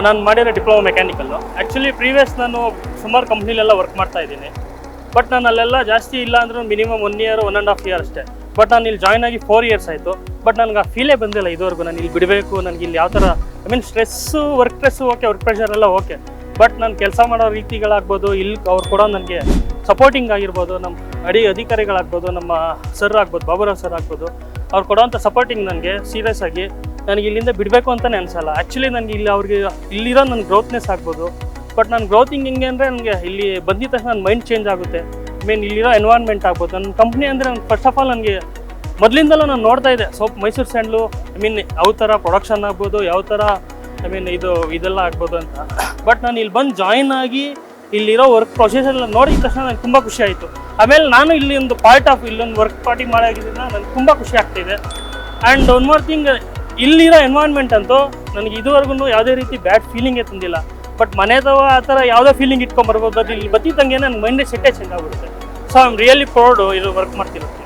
ನಾನು ಮಾಡಿರೋ diploma mechanical. Actually previous ನಾನು ಸುಮಾರು ಕಂಪ್ನಿಲೆಲ್ಲ ವರ್ಕ್ ಮಾಡ್ತಾ ಇದ್ದೀನಿ. ಬಟ್ ನಾನು ಅಲ್ಲೆಲ್ಲ ಜಾಸ್ತಿ ಇಲ್ಲ ಅಂದರೂ ಮಿನಿಮಮ್ 1 ಇಯರ್ 1.5 ಇಯರ್ ಅಷ್ಟೇ. ಬಟ್ ನಾನು ಇಲ್ಲಿ ಜಾಯ್ನ್ ಆಗಿ 4 ಇಯರ್ಸ್ ಆಯಿತು. ಬಟ್ ನನಗೆ ಆ ಫೀಲೇ ಬಂದಿಲ್ಲ ಇದುವರೆಗೂ. ನಾನು ಇಲ್ಲಿ ಬಿಡಬೇಕು, ನನಗೆ ಇಲ್ಲಿ ಯಾವ ಥರ stress, work stress okay, work pressure ಎಲ್ಲ ಓಕೆ. ಬಟ್ ನಾನು ಕೆಲಸ ಮಾಡೋ ರೀತಿಗಳಾಗ್ಬೋದು, ಇಲ್ಲಿ ಅವ್ರು ಕೊಡೋ ನನಗೆ ಸಪೋರ್ಟಿಂಗ್ ಆಗಿರ್ಬೋದು, ನಮ್ಮ ಅಧಿಕಾರಿಗಳಾಗ್ಬೋದು, ನಮ್ಮ ಸರ್ ಆಗ್ಬೋದು, ಬಾಬುರಾವ್ ಸರ್ ಆಗ್ಬೋದು, ಅವ್ರು ಕೊಡೋವಂಥ ಸಪೋರ್ಟಿಂಗ್ ನನಗೆ ಸೀರಿಯಸ್ ಆಗಿ ನನಗೆ ಇಲ್ಲಿಂದ ಬಿಡಬೇಕು ಅಂತಲೇ ಅನಿಸಲ್ಲ. ಆ್ಯಕ್ಚುಲಿ ನನಗೆ ಇಲ್ಲಿ ಅವ್ರಿಗೆ ಇಲ್ಲಿರೋ ನನ್ನ ಗ್ರೋತ್ನೆಸ್ ಆಗ್ಬೋದು. ಬಟ್ ನನ್ನ ಗ್ರೋತಿಂಗ್ ಹೆಂಗೆ ಅಂದರೆ ನನಗೆ ಇಲ್ಲಿ ಬಂದಿದ್ದ ತಕ್ಷಣ ನನ್ನ ಮೈಂಡ್ ಚೇಂಜ್ ಆಗುತ್ತೆ. ಇಲ್ಲಿರೋ ಎನ್ವೈರ್ನ್ಮೆಂಟ್ ಆಗ್ಬೋದು, ನನ್ನ ಕಂಪ್ನಿ ಅಂದರೆ ನನಗೆ ಫಸ್ಟ್ ಆಫ್ ಆಲ್ ನನಗೆ ಮೊದಲಿಂದಲೂ ನಾನು ನೋಡ್ತಾ ಇದ್ದೆ ಮೈಸೂರು ಸ್ಯಾಂಡ್ಲು ಯಾವ ಥರ ಪ್ರೊಡಕ್ಷನ್ ಆಗ್ಬೋದು, ಯಾವ ಥರ ಇದೆಲ್ಲ ಆಗ್ಬೋದು ಅಂತ. ಬಟ್ ನಾನು ಇಲ್ಲಿ ಬಂದು ಜಾಯಿನ್ ಆಗಿ ಇಲ್ಲಿರೋ ವರ್ಕ್ ಪ್ರೊಸೆಸ್ ಎಲ್ಲ ನೋಡಿದ ತಕ್ಷಣ ನನಗೆ ತುಂಬ ಖುಷಿ ಆಯಿತು. ಆಮೇಲೆ ನಾನು ಇಲ್ಲಿ ಒಂದು ಇಲ್ಲೊಂದು ವರ್ಕ್ ಪಾರ್ಟಿ ಮಾಡೋದ್ರಿಂದ ನನಗೆ ತುಂಬ ಖುಷಿ ಆಗ್ತಾಯಿದೆ. ಆ್ಯಂಡ್ ಒನ್ ಮೋರ್ ಥಿಂಗ್, ಇಲ್ಲಿರೋ ಎನ್ವೈರ್ನ್ಮೆಂಟ್ ಅಂತೂ ನನಗೆ ಇದುವರೆಗೂ ಯಾವುದೇ ರೀತಿ ಬ್ಯಾಡ್ ಫೀಲಿಂಗೇ ತಂದಿಲ್ಲ. ಬಟ್ ಮನೆದವ ಆ ಥರ ಯಾವುದೋ ಫೀಲಿಂಗ್ ಇಟ್ಕೊಂಬರ್ಬೋದು. ಅದು ಇಲ್ಲಿ ಬತ್ತಿದ್ದಂಗೆ ನನ್ನ ಮೈಂಡೇ ಸೆಟ್ಟೇ ಚೇಂಜ್ ಆಗಿಬಿಡುತ್ತೆ. So I am really proud ಇದು ವರ್ಕ್ ಮಾಡ್ತಿರೋದು.